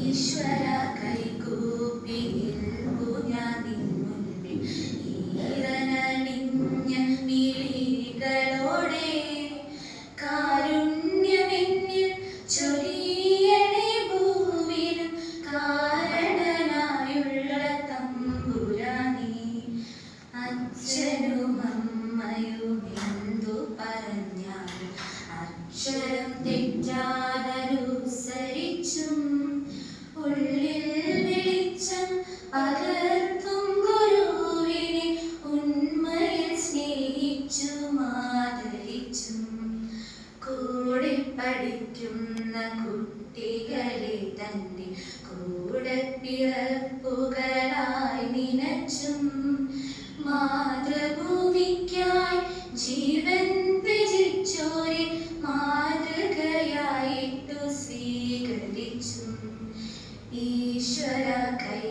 ഈശ്വര കൈകൂപ്പി നിൽപ്പു ഞാൻ നിൻ മുൻപിൽ ഈറനണിഞ്ഞ മിഴികളോടെ കാരുണ്യമെന്നിൽ ചൊരിയണേ ഭൂവിനും കാരണനായുള്ള തമ്പുരാനേ. അച്ഛനും അമ്മയും എന്തു പറഞ്ഞാലും അക്ഷരം തെറ്റാതനുസരിച്ചും ഉള്ളിൽ വെളിച്ചം പകർത്തും ഗുരുവിനെ ഉണ്മയിൽ സ്നേഹിച്ചും ആദരിച്ചും കൂടെ പഠിക്കുന്ന കുട്ടികളെ തന്റെ കൂടെ പിറപ്പുകളായി നിനച്ചും മാതൃഭൂമിക്കായി ജീവൻ ത്യജിച്ചോരെ മാതൃകയായിട്ടു സ്വീകരിച്ചും ഈശ്വര കൈ